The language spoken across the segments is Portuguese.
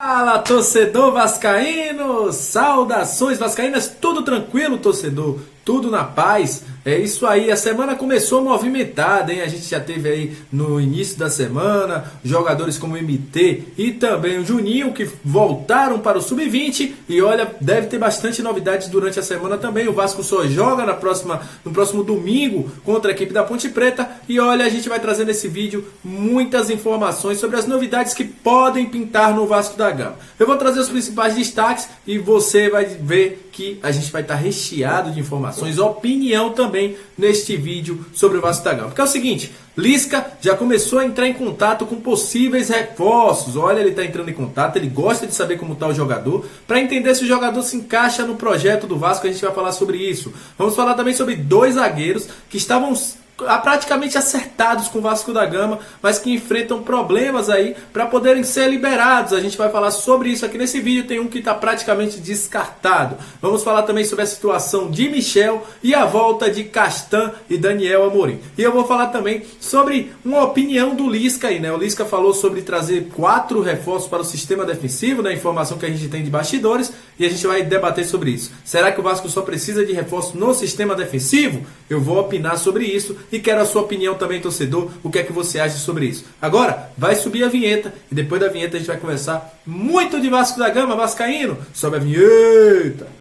Fala, torcedor vascaíno! Saudações vascaínas, tudo tranquilo, torcedor? Tudo na paz? É isso aí, a semana começou movimentada, hein? A gente já teve aí no início da semana jogadores como o MT e também o Juninho que voltaram para o Sub-20 e olha, deve ter bastante novidades durante a semana também. O Vasco só joga no próximo domingo contra a equipe da Ponte Preta e olha, a gente vai trazer nesse vídeo muitas informações sobre as novidades que podem pintar no Vasco da Gama. Eu vou trazer os principais destaques e você vai ver que a gente vai estar recheado de informações, opinião também neste vídeo sobre o Vasco da Gama. Porque é o seguinte, Lisca já começou a entrar em contato com possíveis reforços. Olha, ele está entrando em contato, ele gosta de saber como está o jogador, para entender se o jogador se encaixa no projeto do Vasco. A gente vai falar sobre isso. Vamos falar também sobre dois zagueiros que estavam praticamente acertados com o Vasco da Gama, mas que enfrentam problemas aí para poderem ser liberados. A gente vai falar sobre isso aqui nesse vídeo. Tem um que está praticamente descartado. Vamos falar também sobre a situação de Michel e a volta de Castan e Daniel Amorim. E eu vou falar também sobre uma opinião do Lisca aí, né? O Lisca falou sobre trazer 4 reforços para o sistema defensivo, né? Informação que a gente tem de bastidores, e a gente vai debater sobre isso. Será que o Vasco só precisa de reforço no sistema defensivo? Eu vou opinar sobre isso. E quero a sua opinião também, torcedor. O que é que você acha sobre isso? Agora, vai subir a vinheta. E depois da vinheta a gente vai conversar muito de Vasco da Gama, vascaíno. Sobe a vinheta.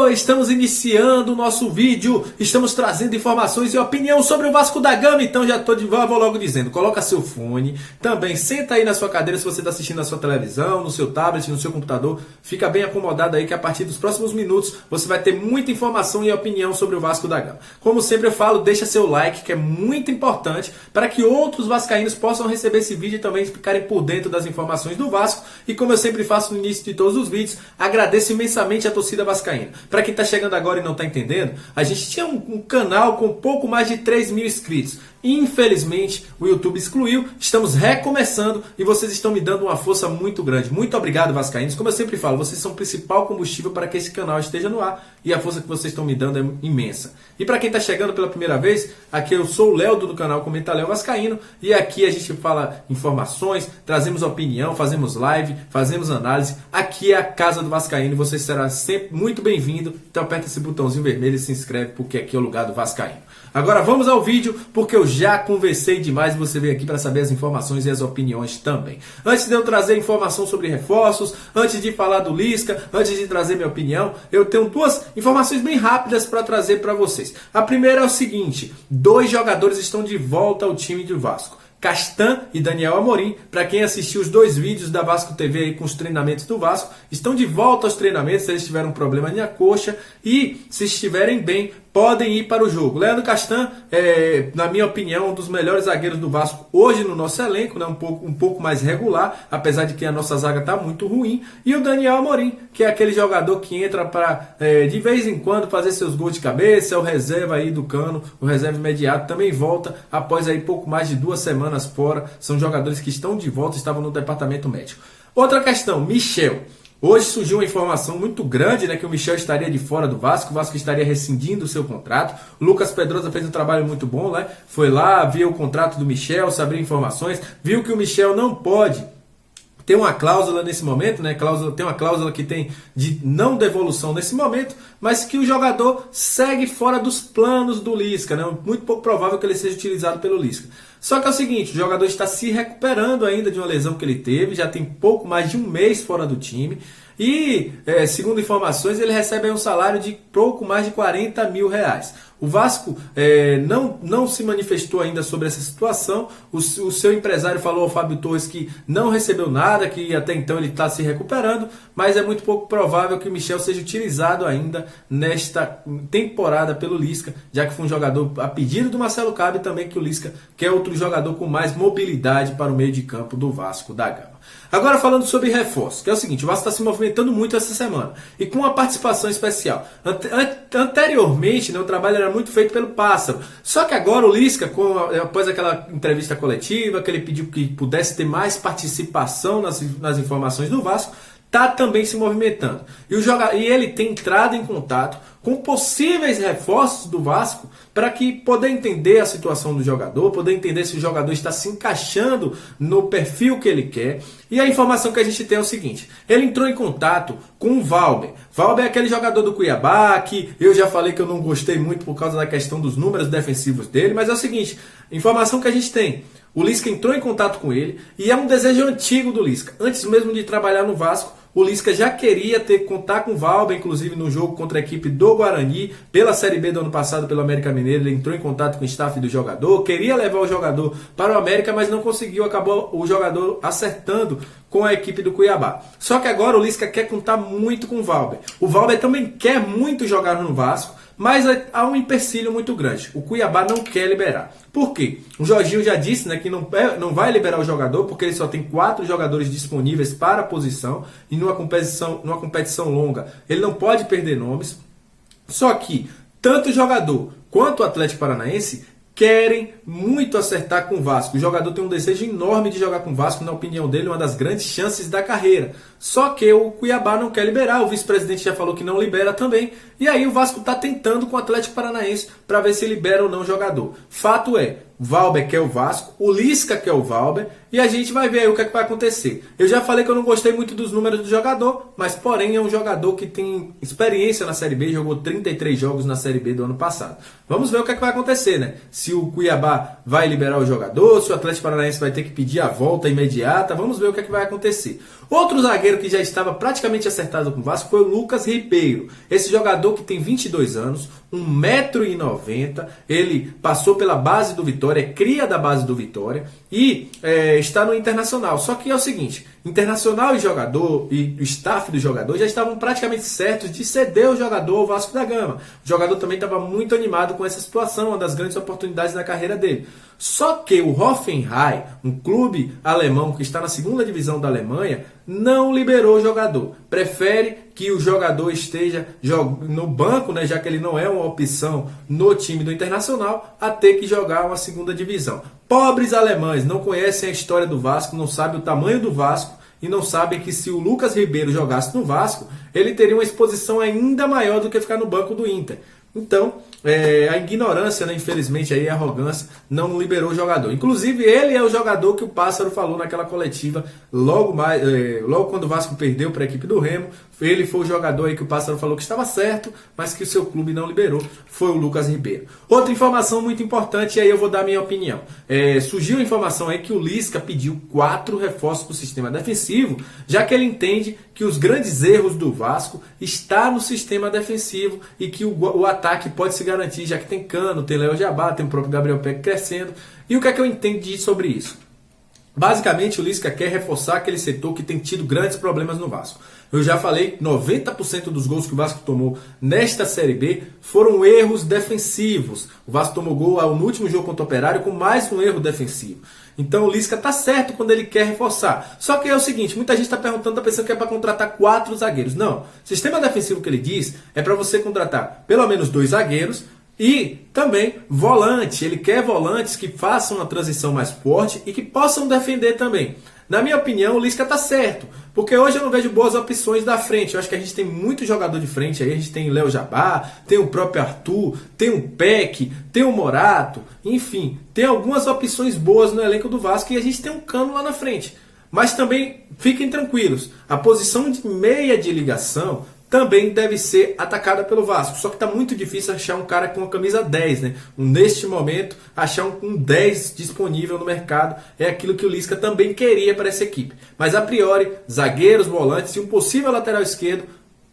Estamos iniciando o nosso vídeo, estamos trazendo informações e opinião sobre o Vasco da Gama, então já vou logo dizendo, coloca seu fone, também senta aí na sua cadeira se você está assistindo na sua televisão, no seu tablet, no seu computador, fica bem acomodado aí que a partir dos próximos minutos você vai ter muita informação e opinião sobre o Vasco da Gama. Como sempre eu falo, deixa seu like que é muito importante para que outros vascaínos possam receber esse vídeo e também ficarem por dentro das informações do Vasco, e como eu sempre faço no início de todos os vídeos, agradeço imensamente a torcida vascaína. Para quem está chegando agora e não está entendendo, a gente tinha um canal com pouco mais de 3 mil inscritos. Infelizmente, o YouTube excluiu, estamos recomeçando e vocês estão me dando uma força muito grande. Muito obrigado, vascaínos. Como eu sempre falo, vocês são o principal combustível para que esse canal esteja no ar e a força que vocês estão me dando é imensa. E para quem está chegando pela primeira vez, aqui eu sou o Léo do canal Comenta Léo Vascaíno e aqui a gente fala informações, trazemos opinião, fazemos live, fazemos análise. Aqui é a casa do Vascaíno e você será sempre muito bem-vindo. Então aperta esse botãozinho vermelho e se inscreve porque aqui é o lugar do Vascaíno. Agora vamos ao vídeo, porque eu já conversei demais e você veio aqui para saber as informações e as opiniões também. Antes de eu trazer informação sobre reforços, antes de falar do Lisca, antes de trazer minha opinião, eu tenho 2 informações bem rápidas para trazer para vocês. A primeira é o seguinte, 2 jogadores estão de volta ao time do Vasco. Castan e Daniel Amorim, para quem assistiu os 2 vídeos da Vasco TV aí com os treinamentos do Vasco, estão de volta aos treinamentos. Eles tiveram um problema na coxa e, se estiverem bem, podem ir para o jogo. Leandro Castan é, na minha opinião, um dos melhores zagueiros do Vasco hoje no nosso elenco, né? um pouco mais regular, apesar de que a nossa zaga está muito ruim. E o Daniel Amorim, que é aquele jogador que entra para, de vez em quando, fazer seus gols de cabeça, é o reserva aí do Cano, o reserva imediato, também volta após aí pouco mais de 2 semanas fora. São jogadores que estão de volta, estavam no departamento médico. Outra questão, Michel. Hoje surgiu uma informação muito grande, né, que o Michel estaria de fora do Vasco, o Vasco estaria rescindindo o seu contrato. O Lucas Pedrosa fez um trabalho muito bom, né? Foi lá, viu o contrato do Michel, sabia informações, viu que o Michel não pode ter uma cláusula nesse momento, né? Tem uma cláusula que tem de não devolução nesse momento, mas que o jogador segue fora dos planos do Lisca, né? Muito pouco provável que ele seja utilizado pelo Lisca. Só que é o seguinte, o jogador está se recuperando ainda de uma lesão que ele teve, já tem pouco mais de 1 mês fora do time. E, segundo informações, ele recebe aí um salário de pouco mais de 40 mil reais. O Vasco não se manifestou ainda sobre essa situação. O seu empresário falou ao Fábio Torres que não recebeu nada, que até então ele está se recuperando, mas é muito pouco provável que o Michel seja utilizado ainda nesta temporada pelo Lisca, já que foi um jogador a pedido do Marcelo Cabo e também que o Lisca quer outro jogador com mais mobilidade para o meio de campo do Vasco da Gama. Agora falando sobre reforço, que é o seguinte, o Vasco está se movimentando muito essa semana e com uma participação especial. Anteriormente, né, o trabalho era muito feito pelo Pássaro, só que agora o Lisca, após aquela entrevista coletiva, que ele pediu que pudesse ter mais participação nas informações do Vasco, está também se movimentando. E ele tem entrado em contato com possíveis reforços do Vasco para que poder entender a situação do jogador, poder entender se o jogador está se encaixando no perfil que ele quer. E a informação que a gente tem é o seguinte: ele entrou em contato com o Valber. Valber é aquele jogador do Cuiabá que eu já falei que eu não gostei muito por causa da questão dos números defensivos dele, mas é o seguinte, informação que a gente tem: o Lisca entrou em contato com ele e é um desejo antigo do Lisca. Antes mesmo de trabalhar no Vasco, o Lisca já queria ter contato com o Valber, inclusive no jogo contra a equipe do Guarani, pela Série B do ano passado, pelo América Mineiro. Ele entrou em contato com o staff do jogador, queria levar o jogador para o América, mas não conseguiu, acabou o jogador acertando com a equipe do Cuiabá. Só que agora o Lisca quer contar muito com o Valber. O Valber também quer muito jogar no Vasco, mas há um empecilho muito grande. O Cuiabá não quer liberar. Por quê? O Jorginho já disse, né, que não vai liberar o jogador porque ele só tem 4 jogadores disponíveis para a posição e numa competição longa ele não pode perder nomes. Só que tanto o jogador quanto o Atlético Paranaense querem muito acertar com o Vasco. O jogador tem um desejo enorme de jogar com o Vasco, na opinião dele, uma das grandes chances da carreira. Só que o Cuiabá não quer liberar, o vice-presidente já falou que não libera também. E aí o Vasco está tentando com o Atlético Paranaense para ver se libera ou não o jogador. Fato é, Valber quer o Vasco, o Lisca quer o Valber, e a gente vai ver aí o que é que vai acontecer. Eu já falei que eu não gostei muito dos números do jogador, mas porém é um jogador que tem experiência na Série B, jogou 33 jogos na Série B do ano passado. Vamos ver o que é que vai acontecer, né? Se o Cuiabá vai liberar o jogador, se o Atlético Paranaense vai ter que pedir a volta imediata, vamos ver o que é que vai acontecer. Outro zagueiro que já estava praticamente acertado com o Vasco foi o Lucas Ribeiro. Esse jogador que tem 22 anos, 1,90 m, ele passou pela base do Vitória, é cria da base do Vitória e está no Internacional. Só que é o seguinte, Internacional e jogador e o staff do jogador já estavam praticamente certos de ceder o jogador ao Vasco da Gama. O jogador também estava muito animado com essa situação, uma das grandes oportunidades da carreira dele. Só que o Hoffenheim, um clube alemão que está na segunda divisão da Alemanha, não liberou o jogador. Prefere que o jogador esteja no banco, né, já que ele não é uma opção no time do Internacional, a ter que jogar uma segunda divisão. Pobres alemães, não conhecem a história do Vasco, não sabem o tamanho do Vasco e não sabem que se o Lucas Ribeiro jogasse no Vasco, ele teria uma exposição ainda maior do que ficar no banco do Inter. Então, a ignorância, né, infelizmente, aí, a arrogância, não liberou o jogador. Inclusive, ele é o jogador que o Pássaro falou naquela coletiva, logo quando o Vasco perdeu para a equipe do Remo. Ele foi o jogador aí que o Pássaro falou que estava certo, mas que o seu clube não liberou, foi o Lucas Ribeiro. Outra informação muito importante, e aí eu vou dar a minha opinião. Surgiu a informação aí que o Lisca pediu 4 reforços para o sistema defensivo, já que ele entende que os grandes erros do Vasco estão no sistema defensivo e que o ataque pode se garantir, já que tem Cano, tem Léo Jabá, tem o próprio Gabriel Peck crescendo. E o que é que eu entendi sobre isso? Basicamente, o Lisca quer reforçar aquele setor que tem tido grandes problemas no Vasco. Eu já falei, 90% dos gols que o Vasco tomou nesta Série B foram erros defensivos. O Vasco tomou gol no último jogo contra o Operário com mais um erro defensivo. Então o Lisca está certo quando ele quer reforçar. Só que é o seguinte, muita gente está perguntando, está pensando que é para contratar 4 zagueiros. Não, o sistema defensivo que ele diz é para você contratar pelo menos 2 zagueiros, e também volante. Ele quer volantes que façam uma transição mais forte e que possam defender também. Na minha opinião, o Lisca está certo, porque hoje eu não vejo boas opções da frente. Eu acho que a gente tem muito jogador de frente aí. A gente tem o Léo Jabá, tem o próprio Arthur, tem o Peck, tem o Morato. Enfim, tem algumas opções boas no elenco do Vasco e a gente tem um Cano lá na frente. Mas também fiquem tranquilos, a posição de meia de ligação também deve ser atacada pelo Vasco. Só que está muito difícil achar um cara com a camisa 10, né? Neste momento, achar um 10 disponível no mercado é aquilo que o Lisca também queria para essa equipe. Mas a priori, zagueiros, volantes e um possível lateral esquerdo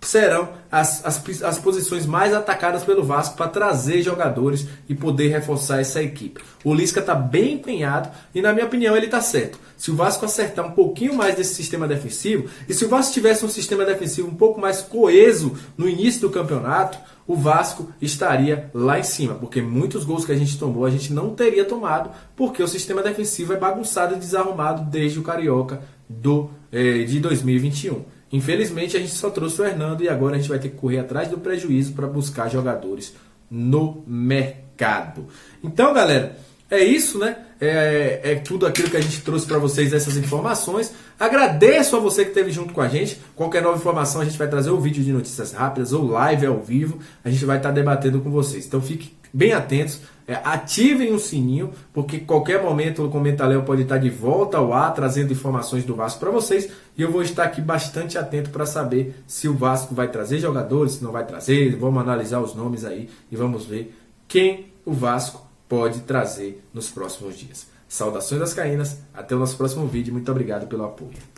serão as posições mais atacadas pelo Vasco para trazer jogadores e poder reforçar essa equipe. O Lisca está bem empenhado e, na minha opinião, ele está certo. Se o Vasco acertar um pouquinho mais desse sistema defensivo, e se o Vasco tivesse um sistema defensivo um pouco mais coeso no início do campeonato, o Vasco estaria lá em cima, porque muitos gols que a gente tomou, a gente não teria tomado, porque o sistema defensivo é bagunçado e desarrumado desde o Carioca de 2021. Infelizmente, a gente só trouxe o Hernando e agora a gente vai ter que correr atrás do prejuízo para buscar jogadores no mercado. Então, galera, É isso, né? É tudo aquilo que a gente trouxe para vocês, essas informações. Agradeço a você que esteve junto com a gente. Qualquer nova informação a gente vai trazer um vídeo de notícias rápidas ou live ao vivo. A gente vai estar debatendo com vocês. Então fiquem bem atentos, ativem o sininho, porque qualquer momento o Comentário pode estar de volta ao ar, trazendo informações do Vasco para vocês. E eu vou estar aqui bastante atento para saber se o Vasco vai trazer jogadores, se não vai trazer. Vamos analisar os nomes aí e vamos ver quem o Vasco pode trazer nos próximos dias. Saudações vascaínas, até o nosso próximo vídeo, muito obrigado pelo apoio.